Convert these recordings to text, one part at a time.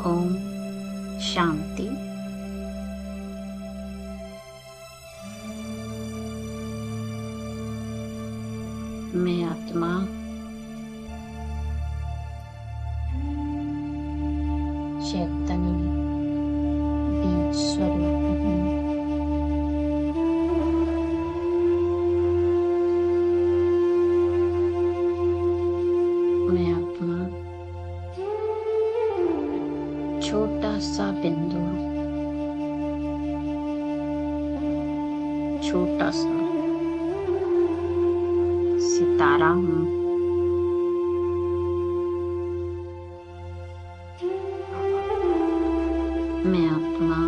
ओम शांति। मैं आत्मा चैतन्य बीज स्वरूप हूँ। मैं आत्मा छोटा सा बिंदु, छोटा सा सितारा हूँ। मैं आत्मा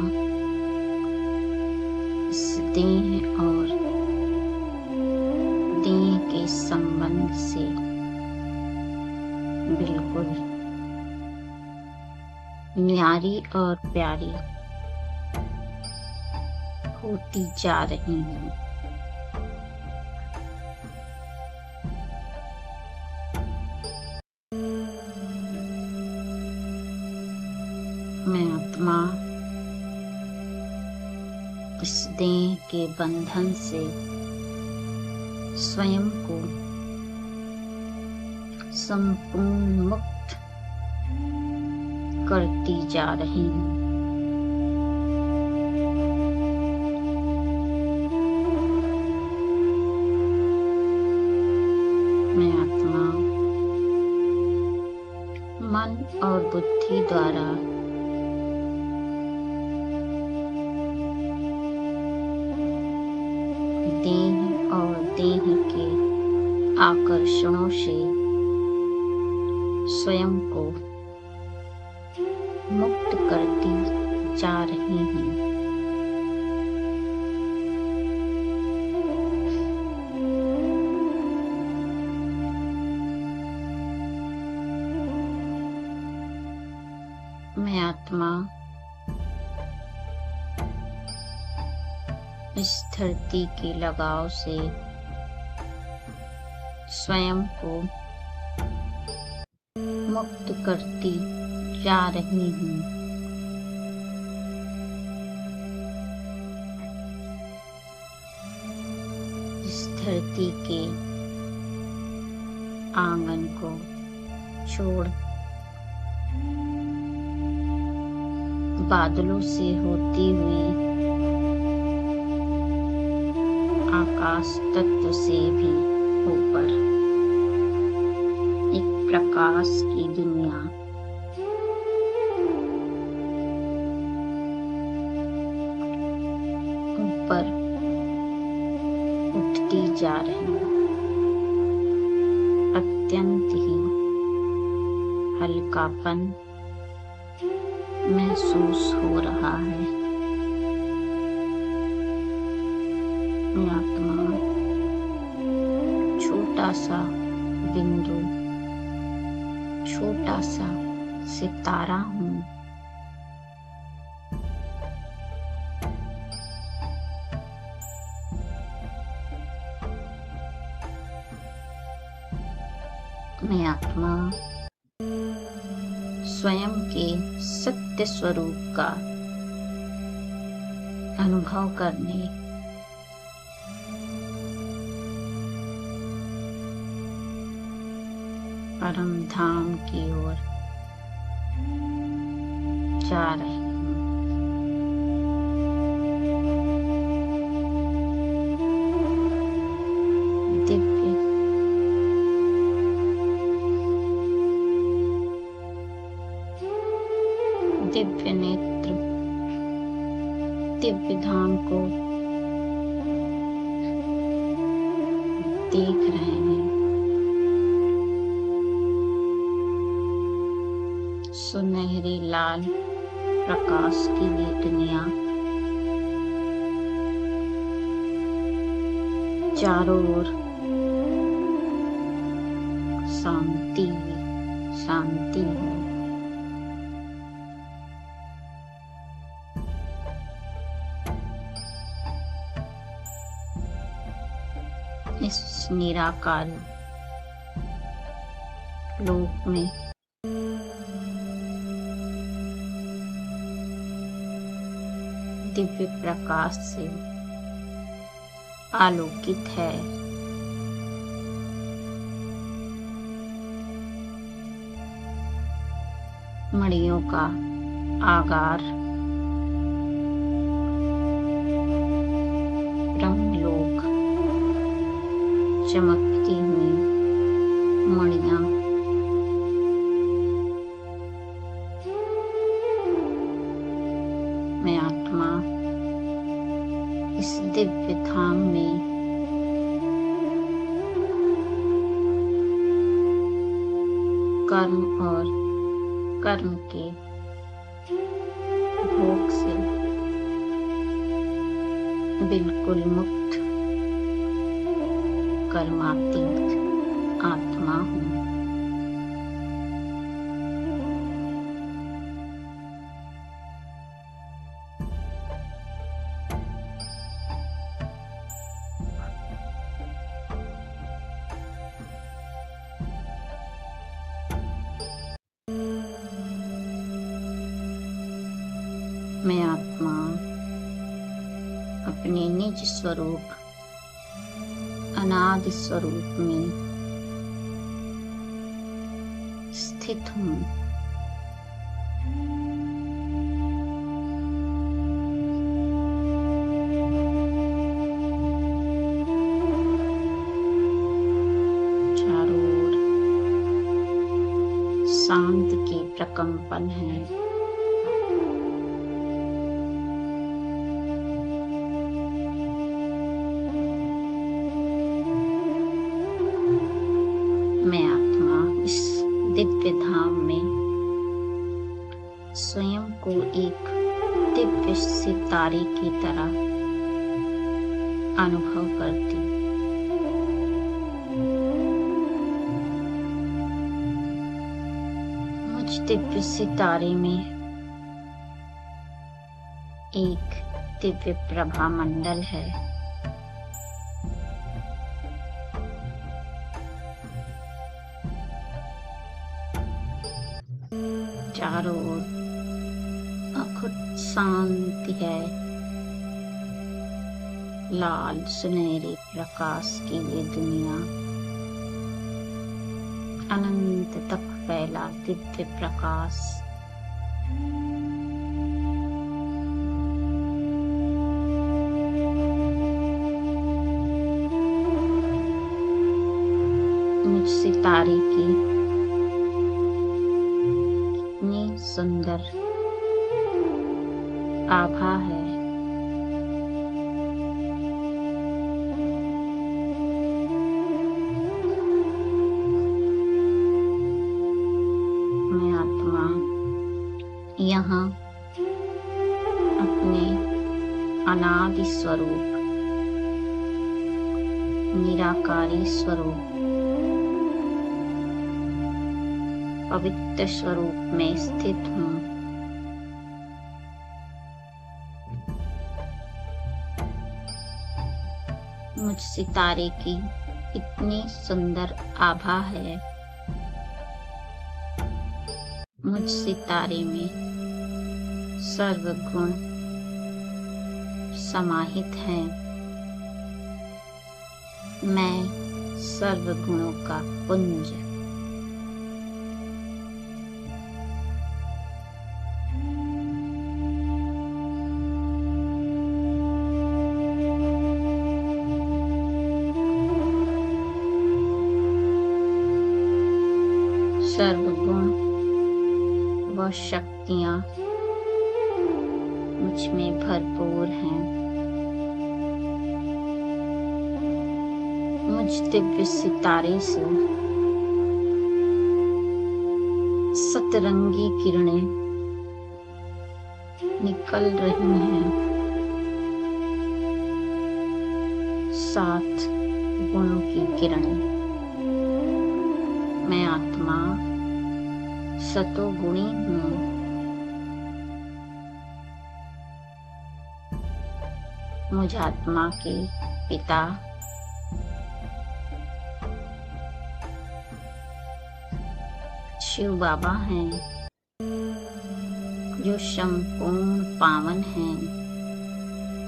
इस देह और देह के संबंध से बिल्कुल न्यारी और प्यारी होती जा रही हूँ। मैं आत्मा इस देह के बंधन से स्वयं को संपूर्ण मुक्त करती जा रही हूँ। मैं आत्मा मन और बुद्धि द्वारा देह और देह के आकर्षणों से स्वयं को मुक्त करती जा रही हूँ। मैं आत्मा इस धरती के लगाव से स्वयं को मुक्त करती जा रही हूँ। इस धरती के आंगन को छोड़ बादलों से होती हुई आकाश तत्व से भी ऊपर एक प्रकाश की दुनिया ऊपर उठती जा रही है। अत्यंत ही हल्कापन महसूस हो रहा है। मैं आत्मा छोटा सा बिंदु, छोटा सा सितारा हूँ। मैं आत्मा स्वयं के सत्य स्वरूप का अनुभव करने परम धाम की ओर जा रही हूँ। दिव्य दिव्य नेत्र दिव्य धाम को देख रहे हैं। सुनहरी लाल प्रकाश की ये दुनिया चारों ओर शांति शांति है। इस निराकार लोक में दिव्य प्रकाश से आलोकित है। मणियों का आगार ब्रह्मलोक, चमकती हुई मणियां मैं आत्मा इस दिव्य धाम में कर्म और कर्म के भोग से बिल्कुल मुक्त कर्मातीत आत्मा हूँ। मैं आत्मा अपने निज स्वरूप अनादि स्वरूप में स्थित हूँ। चारों ओर शांति के प्रकंपन है। मैं आत्मा इस दिव्य धाम में स्वयं को एक दिव्य सितारे की तरह अनुभव करती। मुझ दिव्य सितारे में एक दिव्य प्रभा मंडल है। चारों ओर अखुट शांति है। लाल सुनहरे प्रकाश की ये दुनिया अनंत तक फैला दिव्य प्रकाश मुझ सितारे की सुंदर आभा है। मैं आत्मा यहाँ अपने अनादि स्वरूप निराकारी स्वरूप पवित्र स्वरूप में स्थित हूँ। मुझ सितारे की इतनी सुंदर आभा है। मुझ सितारे में सर्वगुण समाहित हैं। मैं सर्वगुणों का पुंज। सर्वगुण व शक्तियाँ मुझ में भरपूर हैं। मुझ दिव्य सितारे से सतरंगी किरणें निकल रही हैं। 7 गुणों की किरणें। मैं आत्मा सतोगुणी हूँ। मुझ आत्मा के पिता शिव बाबा हैं जो संपूर्ण पावन हैं,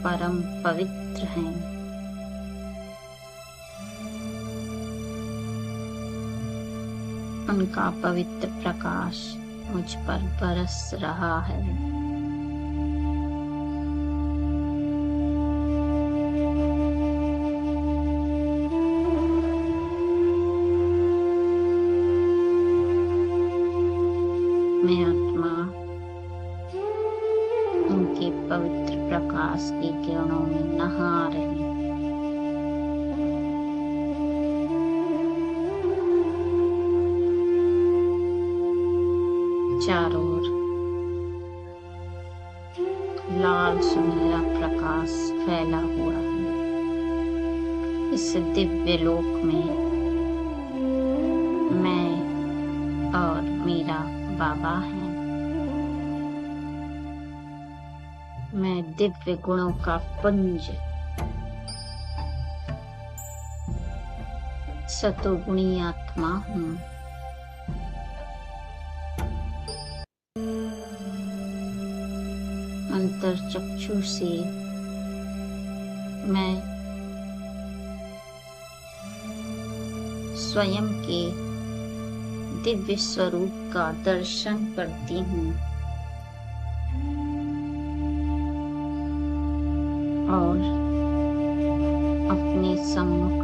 परम पवित्र हैं। उनका पवित्र प्रकाश मुझ पर बरस रहा है। मैं आत्मा उनके पवित्र प्रकाश के किरणों में नहा रही हूँ। चारों ओर लाल सुनहरा प्रकाश फैला हुआ है। इस दिव्य लोक में मैं और मेरा बाबा हैं। मैं दिव्य गुणों का पुंज, सतोगुणी आत्मा हूँ। अंतर चक्षु से मैं स्वयं के दिव्य स्वरूप का दर्शन करती हूँ और अपने सम्मुख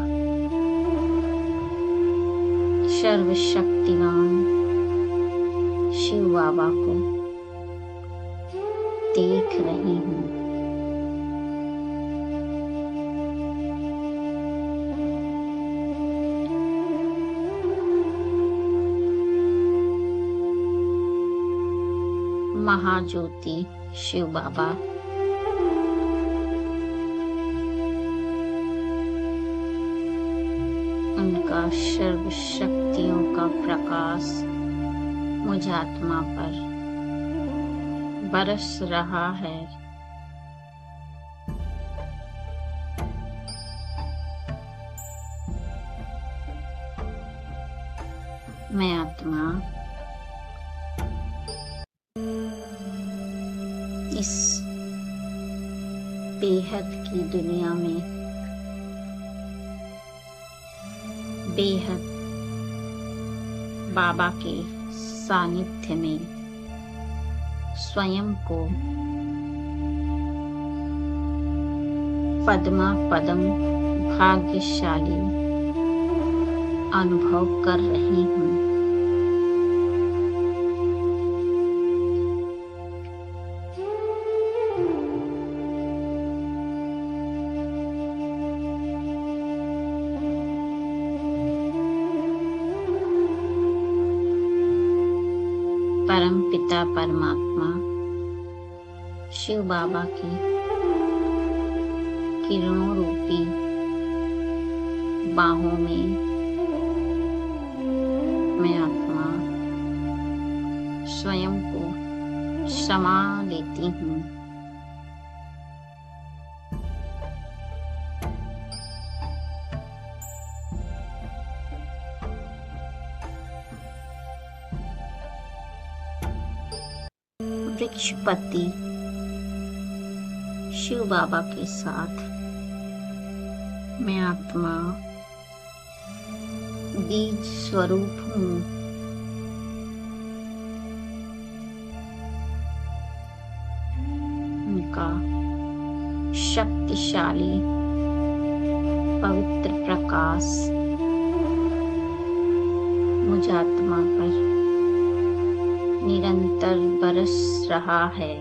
सर्वशक्तिमान शिव बाबा को देख रही हूँ। महाज्योति शिव बाबा उनका सर्व शक्तियों का प्रकाश मुझ आत्मा पर बरस रहा है। मैं आत्मा इस बेहद की दुनिया में बेहद बाबा के सानिध्य में स्वयं को पद्मा पदम भाग्यशाली अनुभव कर रही हूँ। परम पिता परमात्मा शिव बाबा की किरणों रूपी बाहों में मैं आत्मा स्वयं को समा लेती हूँ। वृक्षपति शिव बाबा के साथ मैं आत्मा बीज स्वरूप हूँ। उनका शक्तिशाली पवित्र प्रकाश मुझ आत्मा पर निरंतर बरस रहा है।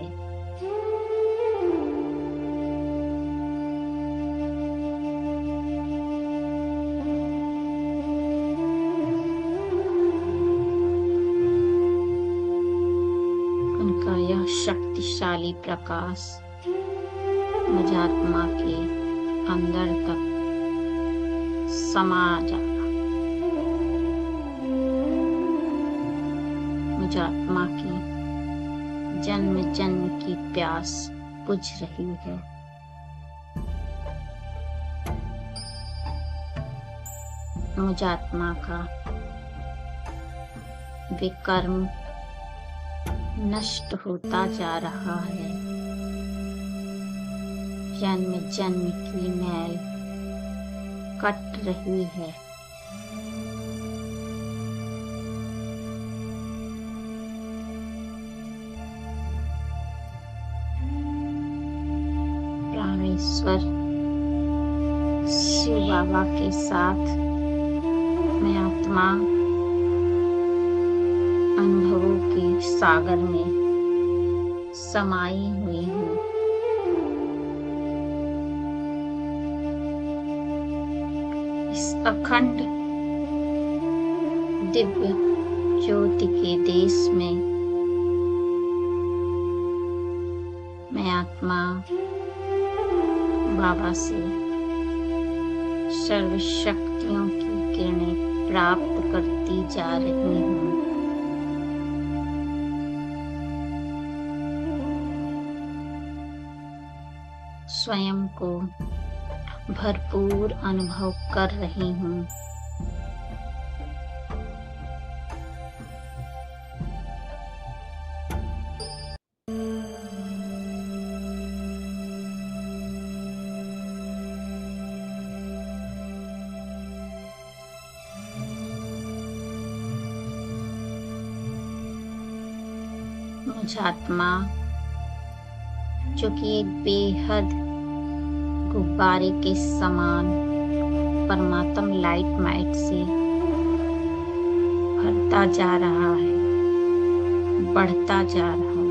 उनका यह शक्तिशाली प्रकाश मुझ आत्मा के अंदर तक समा जाता, मुझ आत्मा की जन्म जन्म की प्यास बुझ रही है। मुझ आत्मा का विकर्म नष्ट होता जा रहा है। जन्म जन्म की मैल कट रही है। प्राणेश्वर शिव बाबा के साथ मैं आत्मा अनुभवों के सागर में समाई हुई हूँ। इस अखंड दिव्य ज्योति के देश में मैं आत्मा बाबा से सर्व शक्तियों की किरणें प्राप्त करती जा रही हूँ। स्वयं को भरपूर अनुभव कर रही हूँ। मुझ आत्मा जो कि एक बेहद गुब्बारे के समान परमात्म लाइट माइट से भरता जा रहा है, बढ़ता जा रहा है।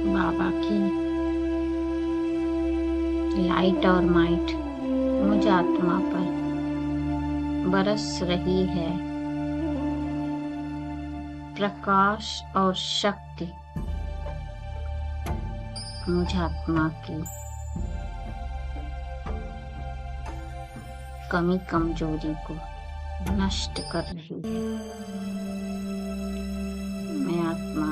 बाबा की लाइट और माइट मुझ आत्मा पर बरस रही है। प्रकाश और शक्ति मुझ आत्मा की कमी कमजोरी को नष्ट कर रही है। मैं आत्मा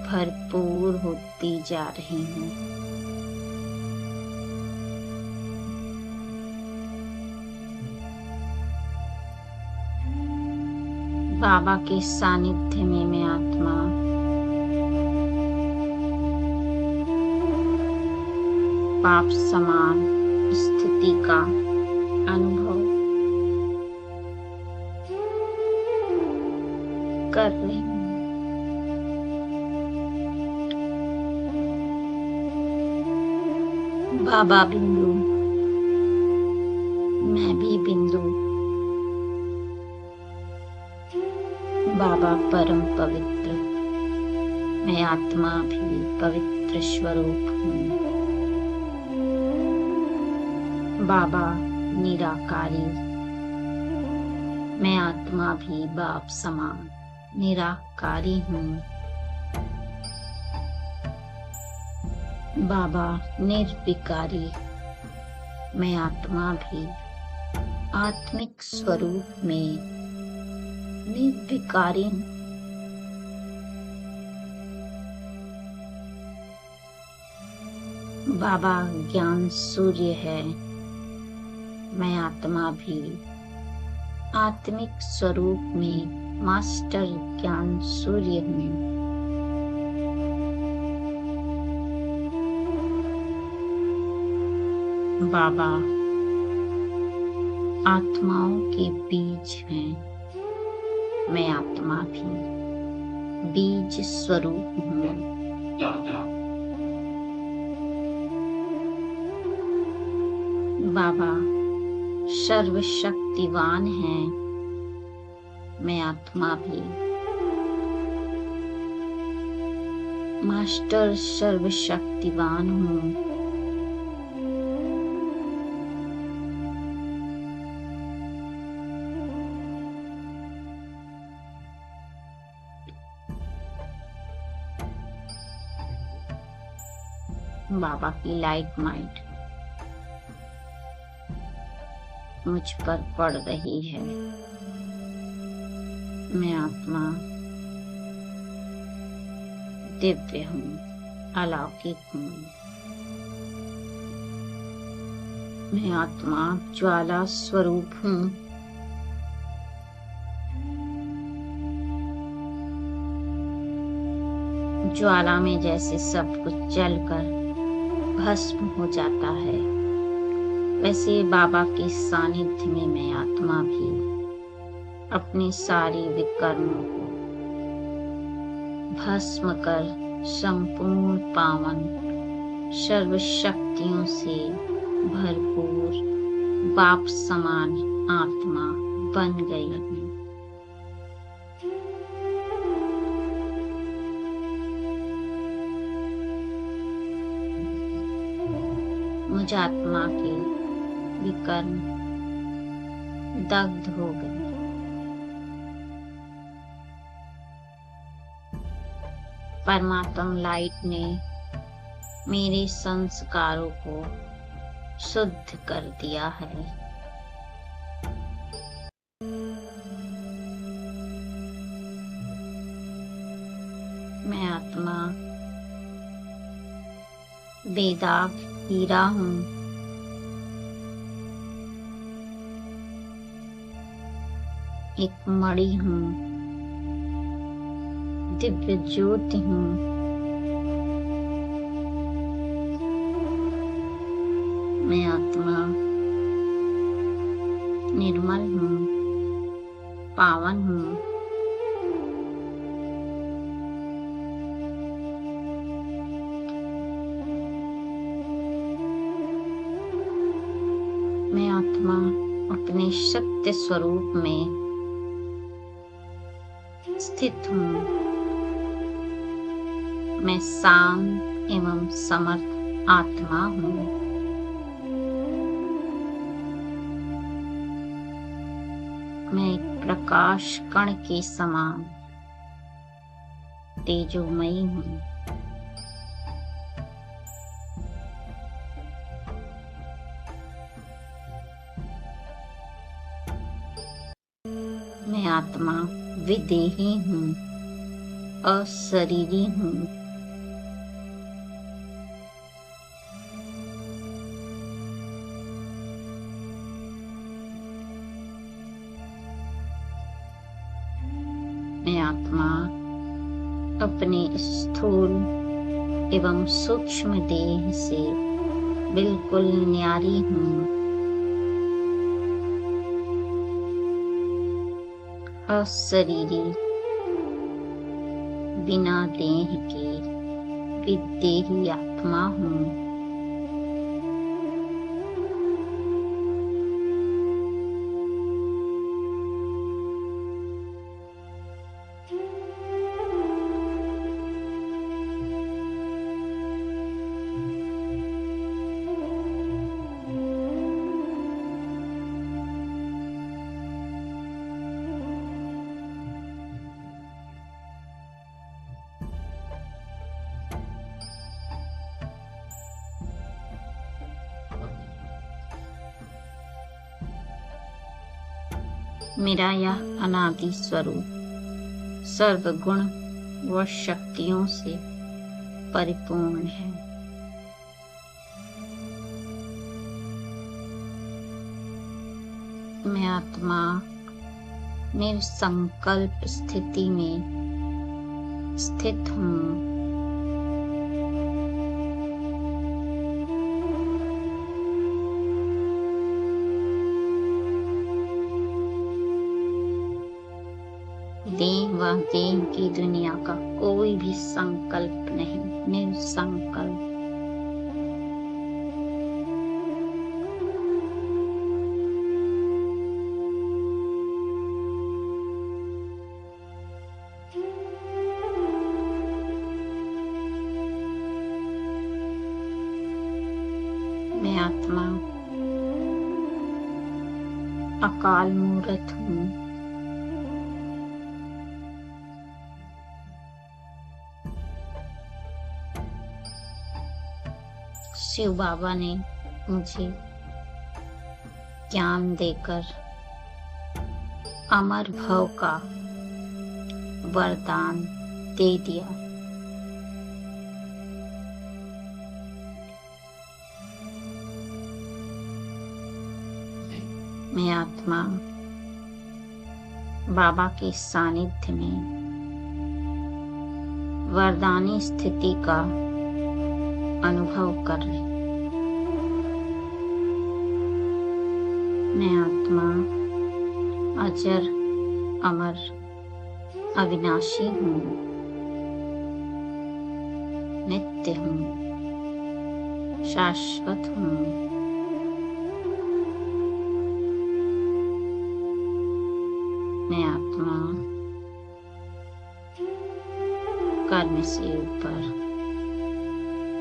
भरपूर होती जा रही हूँ। बाबा के सानिध्य में मैं आत्मा पाप समान स्थिति का अनुभव कर रही हूँ। बाबा बिंदु, मैं भी बिंदु। बाबा परम पवित्र, मैं आत्मा भी पवित्र स्वरूप हूँ। बाबा निराकारी, मैं आत्मा भी बाप समान निराकारी हूँ। बाबा निर्विकारी, मैं आत्मा भी आत्मिक स्वरूप में निर्विकारी हूँ। बाबा ज्ञान सूर्य है, मैं आत्मा भी आत्मिक स्वरूप में मास्टर ज्ञान सूर्य हूँ। बाबा आत्माओं के बीज हैं, मैं आत्मा भी बीज स्वरूप हूँ। बाबा सर्वशक्तिवान हैं, मैं आत्मा भी मास्टर सर्वशक्तिवान हूँ। बाबा की लाइट माइट मुझ पर पड़ रही है। मैं आत्मा दिव्य हूँ, अलौकिक हूँ। मैं आत्मा ज्वाला स्वरूप हूँ। ज्वाला में जैसे सब कुछ जलकर भस्म हो जाता है, वैसे बाबा के सानिध्य में मैं आत्मा भी अपने सारे विकर्मों को भस्म कर संपूर्ण पावन सर्व शक्तियों से भरपूर बाप समान आत्मा बन गई हूँ। मुझ आत्मा के विकर्म दग्ध हो गए। परमात्मा लाइट ने मेरे संस्कारों को शुद्ध कर दिया है। मैं आत्मा बेदाग हीरा हूँ। एक मणि हूँ, दिव्य ज्योति हूँ। मैं आत्मा निर्मल हूँ, पावन हूँ। मैं आत्मा अपने सत्य स्वरूप में स्थित हूँ। मैं शांत एवं समर्थ आत्मा हूँ। मैं एक प्रकाश कण के समान तेजोमयी हूँ। मैं आत्मा विदेही हूँ, अशरीरी हूँ। मैं आत्मा अपने स्थूल एवं सूक्ष्म देह से बिल्कुल न्यारी हूँ। अशरीरी बिना देह के विदेही आत्मा हूँ। मेरा यह अनादि स्वरूप सर्वगुण व शक्तियों से परिपूर्ण है। मैं आत्मा निर्संकल्प स्थिति में स्थित हूँ। देह व देह की दुनिया का कोई भी संकल्प नहीं, निर्संकल्प। मैं आत्मा अकाल मूर्त हूँ। शिव बाबा ने मुझे ज्ञान देकर अमर भव का वरदान दे दिया। मैं आत्मा बाबा के सानिध्य में वरदानी स्थिति का अनुभव कर रही। मैं आत्मा अजर अमर अविनाशी हूँ, नित्य हूँ, शाश्वत हूँ। मैं आत्मा कर्म से ऊपर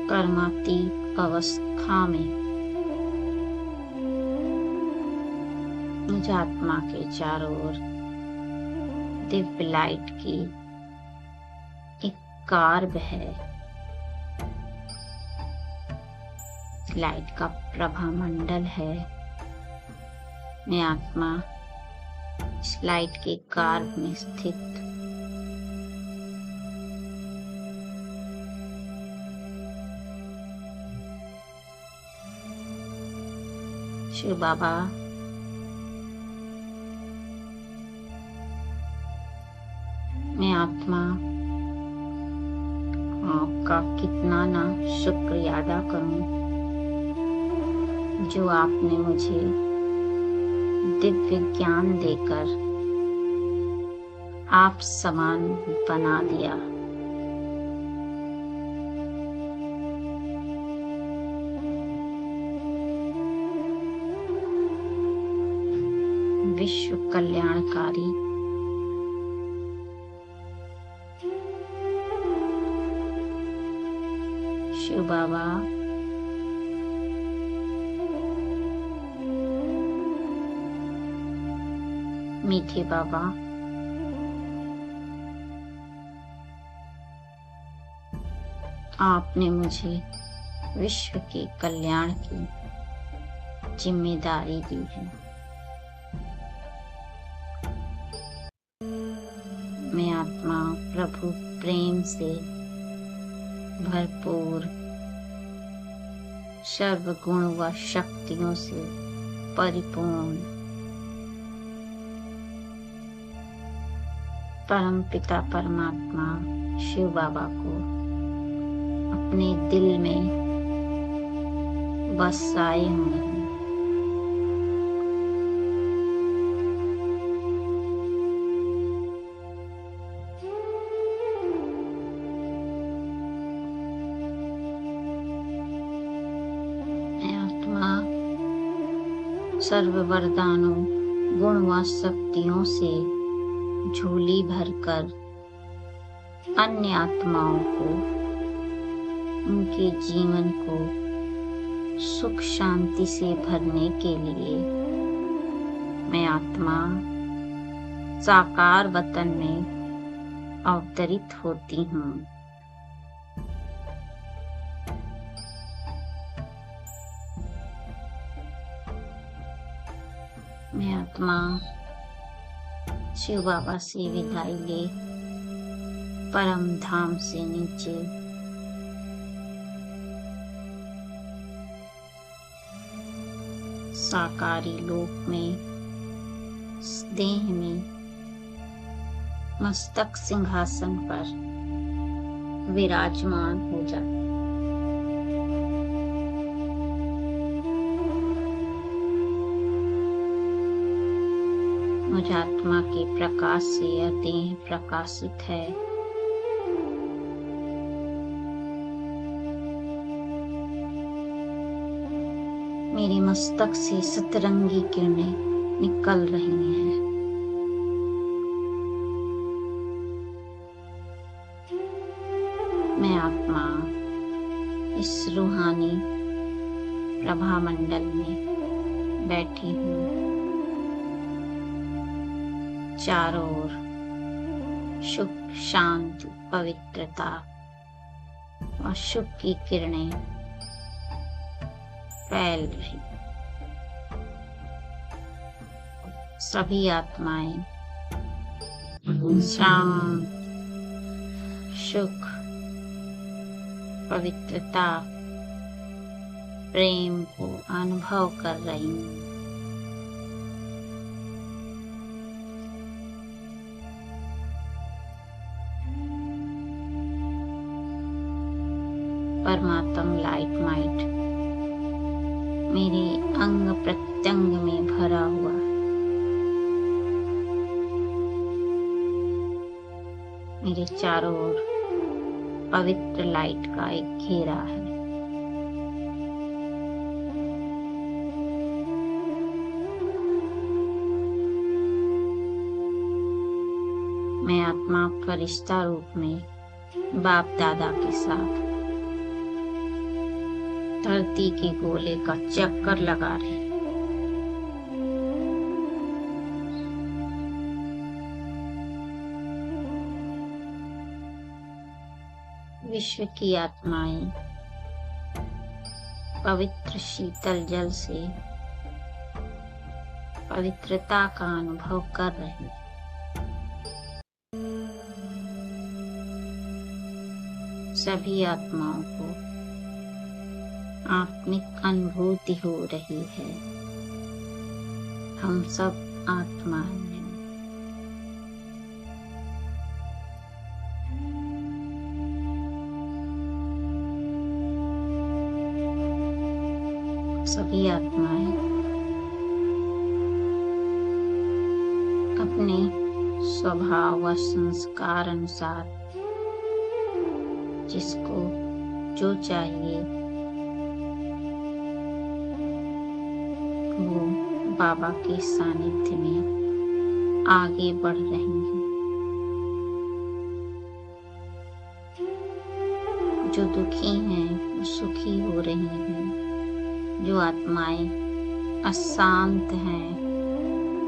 कर्मातीत अवस्था में मुझ आत्मा के चारों ओर दिव्य लाइट की एक कार्ब है। लाइट का प्रभा मंडल है। मैं आत्मा इस लाइट के कार्ब में स्थित शिव बाबा मैं आत्मा आपका कितना ना शुक्रिया अदा करूं जो आपने मुझे दिव्य ज्ञान देकर आप समान बना दिया। विश्व कल्याणकारी शिव बाबा मीठे बाबा आपने मुझे विश्व के कल्याण की जिम्मेदारी दी है। मैं आत्मा प्रभु प्रेम से भरपूर सर्वगुण व शक्तियों से परिपूर्ण परम पिता परमात्मा शिव बाबा को अपने दिल में बसाए हुए हैं। मैं आत्मा सर्व वरदानों गुण व शक्तियों से झोली भरकर अन्य आत्माओं को उनके जीवन को सुख शांति से भरने के लिए मैं आत्मा साकार वतन में अवतरित होती हूँ। मैं आत्मा शिव बाबा से विदाई ले परम धाम से नीचे साकारी लोक में देह में मस्तक सिंहासन पर विराजमान हो जाता। मुझ आत्मा के प्रकाश से यह देह प्रकाशित है। मेरे मस्तक से सतरंगी किरणें निकल रही हैं। मैं आत्मा इस रूहानी प्रभा मंडल में बैठी हूँ। चारों ओर सुख शांति पवित्रता और सुख की किरणें फैल रही। सभी आत्माएं शांत, सुख, पवित्रता, प्रेम को अनुभव कर रही हूँ। परमात्म लाइट माइट मेरे अंग प्रत्यंग में भरा हुआ है। मेरे चारों ओर पवित्र लाइट का एक घेरा है। मैं आत्मा फरिश्ता रूप में बाप दादा के साथ धरती के गोले का चक्कर लगा रही। विश्व की आत्माएं पवित्र शीतल जल से पवित्रता का अनुभव कर रही। सभी आत्माओं को आत्मिक अनुभूति हो रही है। हम सब आत्माएं हैं। सभी आत्माएं अपने स्वभाव व संस्कार अनुसार जिसको जो चाहिए वो बाबा के सानिध्य में आगे बढ़ रही हैं। जो दुखी हैं वो सुखी हो रही हैं। जो आत्माएं अशांत हैं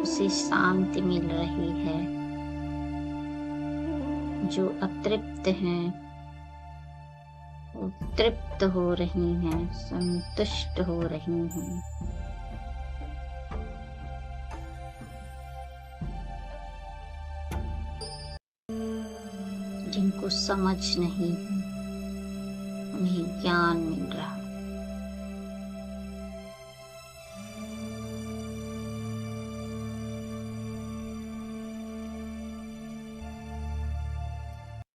उसे शांति मिल रही है। जो अतृप्त हैं वो तृप्त हो रही हैं, संतुष्ट हो रही हैं। जिनको समझ नहीं है उन्हें ज्ञान मिल रहा है।